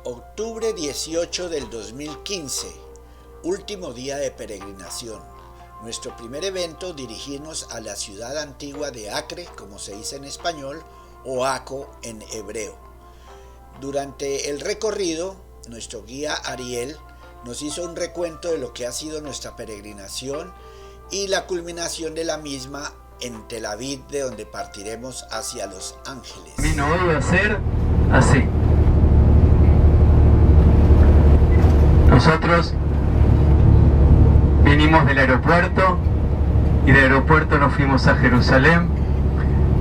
Octubre 18 del 2015, último día de peregrinación. Nuestro primer evento, dirigirnos a la ciudad antigua de Acre, como se dice en español, o Aco en hebreo. Durante el recorrido, nuestro guía Ariel nos hizo un recuento de lo que ha sido nuestra peregrinación y la culminación de la misma en Tel Aviv, de donde partiremos hacia Los Ángeles. Vino hoy a ser así. Nosotros vinimos del aeropuerto y del aeropuerto nos fuimos a Jerusalén.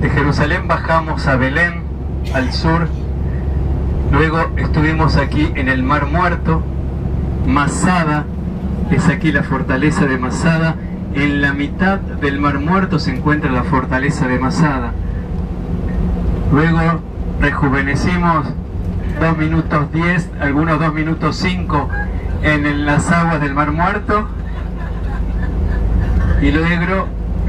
De Jerusalén bajamos a Belén, al sur. Luego estuvimos aquí en el Mar Muerto. Masada, es aquí la fortaleza de Masada. En la mitad del Mar Muerto se encuentra la fortaleza de Masada. Luego rejuvenecimos 2 minutos 10, algunos 2 minutos 5 en las aguas del Mar Muerto. Y luego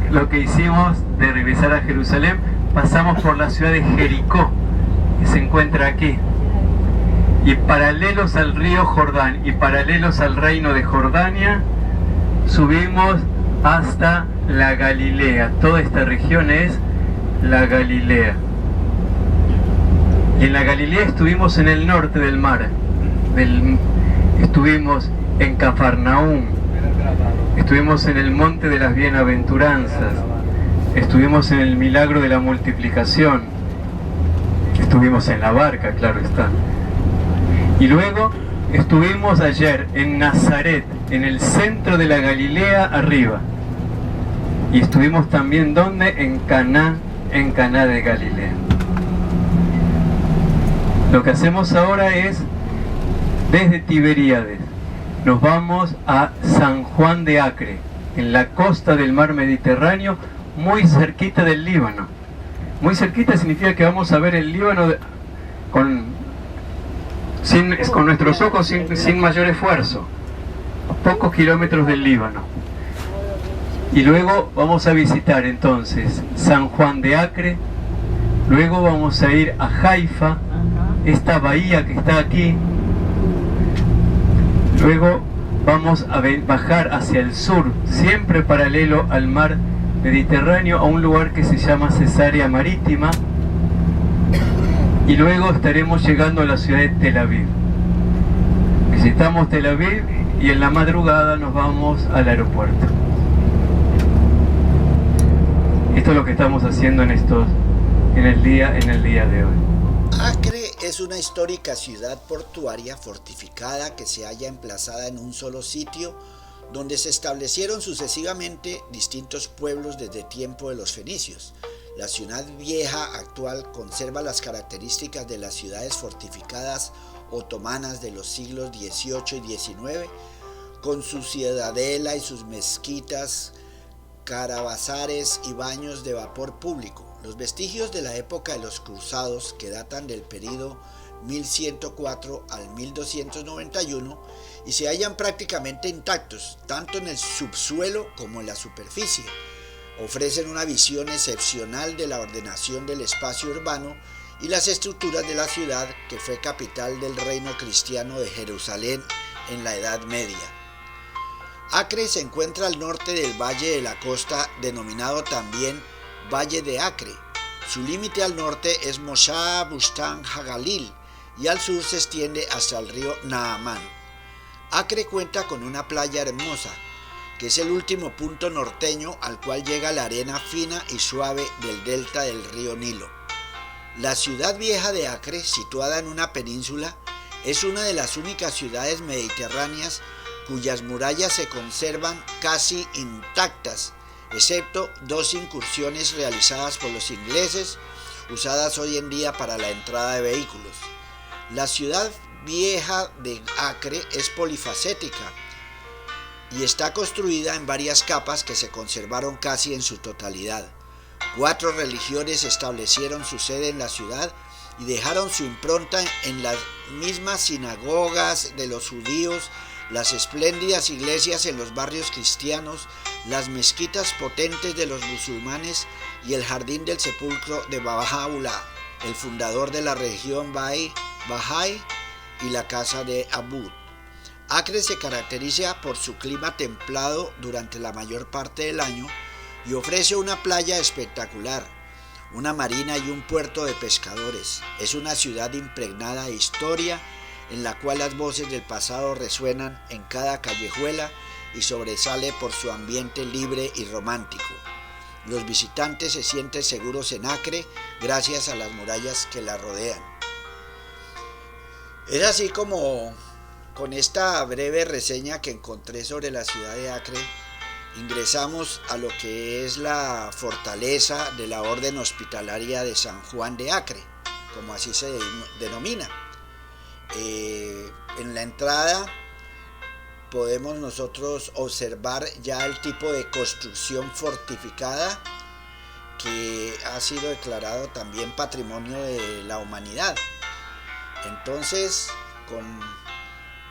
lo que hicimos de regresar a Jerusalén, pasamos por la ciudad de Jericó, que se encuentra aquí. Y paralelos al río Jordán y paralelos al reino de Jordania, subimos hasta la Galilea. Toda esta región es la Galilea. Y en la Galilea estuvimos en el norte del mar. Estuvimos en Cafarnaúm. Estuvimos en el monte de las bienaventuranzas. Estuvimos en el milagro de la multiplicación. Estuvimos en la barca, claro está. Y luego estuvimos ayer en Nazaret, en el centro de la Galilea arriba. Y estuvimos también, ¿dónde? En Caná de Galilea. Lo que hacemos ahora es, desde Tiberíades, nos vamos a San Juan de Acre, en la costa del mar Mediterráneo, muy cerquita del Líbano. Muy cerquita significa que vamos a ver el Líbano con nuestros ojos, sin mayor esfuerzo. A pocos kilómetros del Líbano. Y luego vamos a visitar entonces San Juan de Acre. Luego vamos a ir a Haifa, esta bahía que está aquí. Luego vamos a bajar hacia el sur, siempre paralelo al mar Mediterráneo, a un lugar que se llama Cesarea Marítima. Y luego estaremos llegando a la ciudad de Tel Aviv. Visitamos Tel Aviv y en la madrugada nos vamos al aeropuerto. Esto es lo que estamos haciendo en el día de hoy. Acre es una histórica ciudad portuaria fortificada que se halla emplazada en un solo sitio, donde se establecieron sucesivamente distintos pueblos desde tiempo de los fenicios. La ciudad vieja actual conserva las características de las ciudades fortificadas otomanas de los siglos XVIII y XIX, con su ciudadela y sus mezquitas, carabazares y baños de vapor público. Los vestigios de la época de los cruzados, que datan del período 1104 al 1291 y se hallan prácticamente intactos, tanto en el subsuelo como en la superficie, ofrecen una visión excepcional de la ordenación del espacio urbano y las estructuras de la ciudad, que fue capital del reino cristiano de Jerusalén en la Edad Media. Acre se encuentra al norte del Valle de la Costa, denominado también Valle de Acre. Su límite al norte es Moshav Bustan Hagalil y al sur se extiende hasta el río Naamán. Acre cuenta con una playa hermosa, que es el último punto norteño al cual llega la arena fina y suave del delta del río Nilo. La ciudad vieja de Acre, situada en una península, es una de las únicas ciudades mediterráneas cuyas murallas se conservan casi intactas, excepto 2 incursiones realizadas por los ingleses, usadas hoy en día para la entrada de vehículos. La ciudad vieja de Acre es polifacética y está construida en varias capas que se conservaron casi en su totalidad. 4 religiones establecieron su sede en la ciudad y dejaron su impronta en las mismas sinagogas de los judíos, las espléndidas iglesias en los barrios cristianos, las mezquitas potentes de los musulmanes y el jardín del sepulcro de Baha'u'lláh, el fundador de la religión Bahá'í y la casa de Abud. Acre se caracteriza por su clima templado durante la mayor parte del año y ofrece una playa espectacular, una marina y un puerto de pescadores. Es una ciudad impregnada de historia en la cual las voces del pasado resuenan en cada callejuela y sobresale por su ambiente libre y romántico. Los visitantes se sienten seguros en Acre gracias a las murallas que la rodean. Es así como con esta breve reseña que encontré sobre la ciudad de Acre, ingresamos a lo que es la fortaleza de la Orden Hospitalaria de San Juan de Acre, como así se denomina. En la entrada podemos nosotros observar ya el tipo de construcción fortificada que ha sido declarado también Patrimonio de la Humanidad. Entonces, con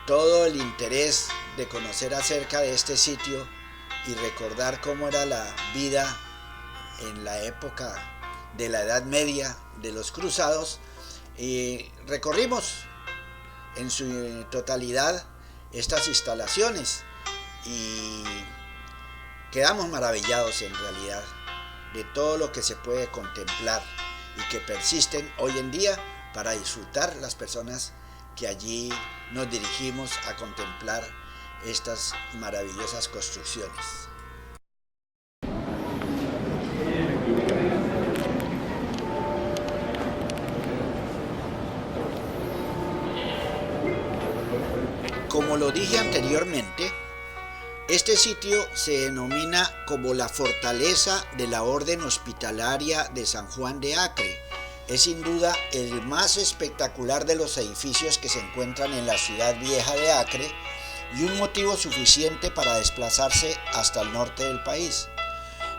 todo el interés de conocer acerca de este sitio y recordar cómo era la vida en la época de la Edad Media de los cruzados, recorrimos en su totalidad estas instalaciones y quedamos maravillados en realidad de todo lo que se puede contemplar y que persisten hoy en día para disfrutar las personas que allí nos dirigimos a contemplar estas maravillosas construcciones. Como lo dije anteriormente, este sitio se denomina como la fortaleza de la Orden Hospitalaria de San Juan de Acre. Es sin duda el más espectacular de los edificios que se encuentran en la ciudad vieja de Acre y un motivo suficiente para desplazarse hasta el norte del país.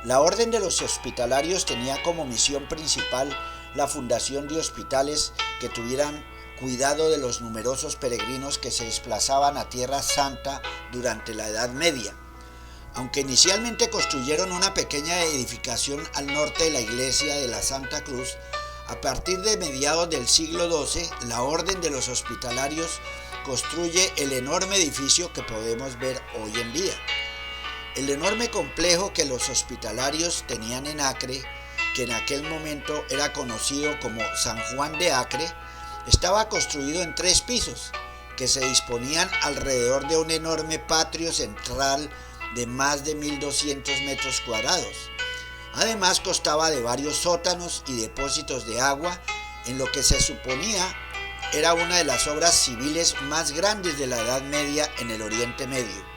La Orden de los Hospitalarios tenía como misión principal la fundación de hospitales que tuvieran cuidado de los numerosos peregrinos que se desplazaban a Tierra Santa durante la Edad Media. Aunque inicialmente construyeron una pequeña edificación al norte de la iglesia de la Santa Cruz, a partir de mediados del siglo XII, la Orden de los Hospitalarios construye el enorme edificio que podemos ver hoy en día. El enorme complejo que los hospitalarios tenían en Acre, que en aquel momento era conocido como San Juan de Acre, estaba construido en 3 pisos, que se disponían alrededor de un enorme patio central de más de 1.200 metros cuadrados. Además constaba de varios sótanos y depósitos de agua, en lo que se suponía era una de las obras civiles más grandes de la Edad Media en el Oriente Medio.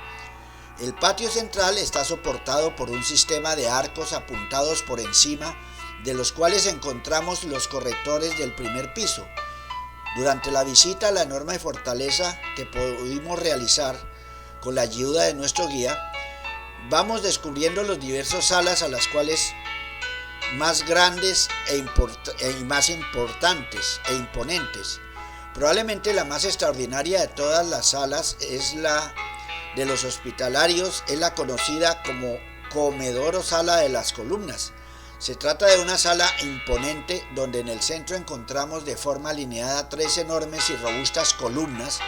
El patio central está soportado por un sistema de arcos apuntados por encima, de los cuales encontramos los correctores del primer piso. Durante la visita a la enorme fortaleza que pudimos realizar con la ayuda de nuestro guía, vamos descubriendo los diversos salas a las cuales más grandes y más importantes e imponentes. Probablemente la más extraordinaria de todas las salas es la de los hospitalarios, es la conocida como comedor o sala de las columnas. Se trata de una sala imponente donde en el centro encontramos de forma alineada 3 enormes y robustas columnas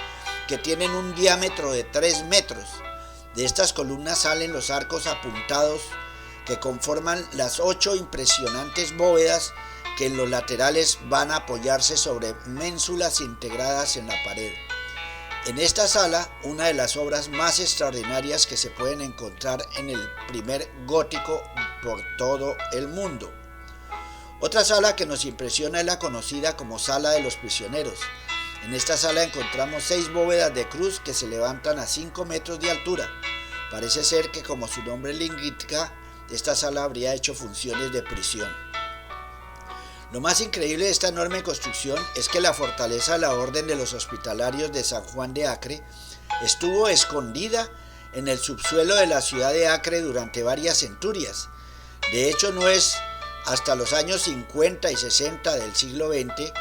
que tienen un diámetro de 3 metros. De estas columnas salen los arcos apuntados que conforman las 8 impresionantes bóvedas que en los laterales van a apoyarse sobre ménsulas integradas en la pared. En esta sala, una de las obras más extraordinarias que se pueden encontrar en el primer gótico por todo el mundo. Otra sala que nos impresiona es la conocida como Sala de los Prisioneros. En esta sala encontramos 6 bóvedas de cruz que se levantan a 5 metros de altura. Parece ser que, como su nombre le indica, esta sala habría hecho funciones de prisión. Lo más increíble de esta enorme construcción es que la fortaleza de la Orden de los Hospitalarios de San Juan de Acre estuvo escondida en el subsuelo de la ciudad de Acre durante varias centurias. De hecho, no es hasta los años 50 y 60 del siglo XX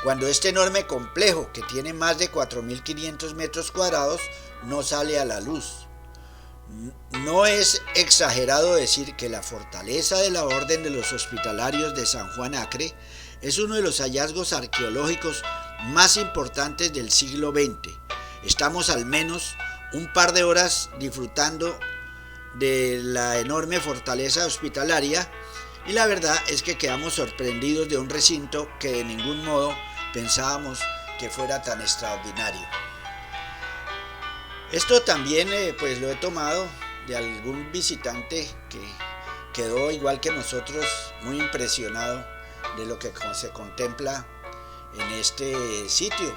cuando este enorme complejo, que tiene más de 4.500 metros cuadrados, no sale a la luz. No es exagerado decir que la fortaleza de la Orden de los Hospitalarios de San Juan Acre es uno de los hallazgos arqueológicos más importantes del siglo XX. Estamos al menos un par de horas disfrutando de la enorme fortaleza hospitalaria y la verdad es que quedamos sorprendidos de un recinto que de ningún modo pensábamos que fuera tan extraordinario. Esto también pues lo he tomado de algún visitante que quedó igual que nosotros muy impresionado de lo que se contempla en este sitio,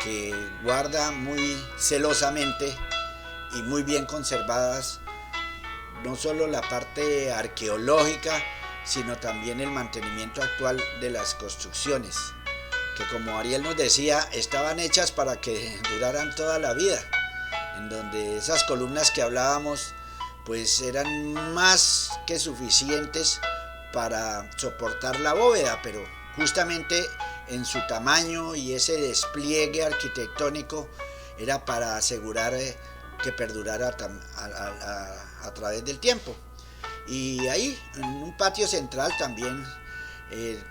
que guarda muy celosamente y muy bien conservadas no solo la parte arqueológica, sino también el mantenimiento actual de las construcciones, que como Ariel nos decía, estaban hechas para que duraran toda la vida, en donde esas columnas que hablábamos pues eran más que suficientes para soportar la bóveda, pero justamente en su tamaño y ese despliegue arquitectónico era para asegurar que perdurara a través del tiempo. Y ahí en un patio central también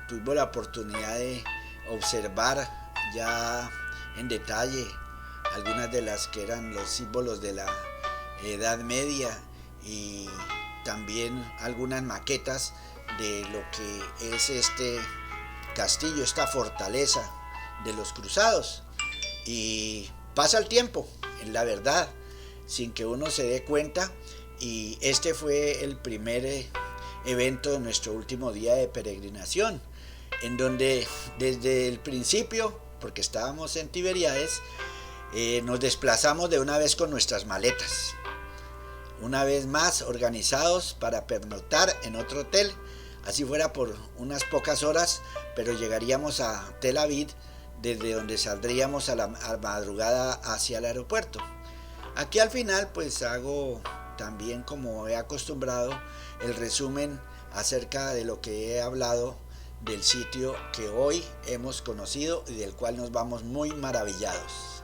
tuvimos la oportunidad de observar ya en detalle algunas de las que eran los símbolos de la Edad Media y también algunas maquetas de lo que es este castillo, esta fortaleza de los cruzados. Y pasa el tiempo, en la verdad, sin que uno se dé cuenta, y este fue el primer evento de nuestro último día de peregrinación, en donde desde el principio, porque estábamos en Tiberíades, nos desplazamos de una vez con nuestras maletas, una vez más organizados para pernoctar en otro hotel, así fuera por unas pocas horas, pero llegaríamos a Tel Aviv, desde donde saldríamos a la madrugada hacia el aeropuerto. Aquí al final pues hago también, como he acostumbrado, el resumen acerca de lo que he hablado del sitio que hoy hemos conocido y del cual nos vamos muy maravillados.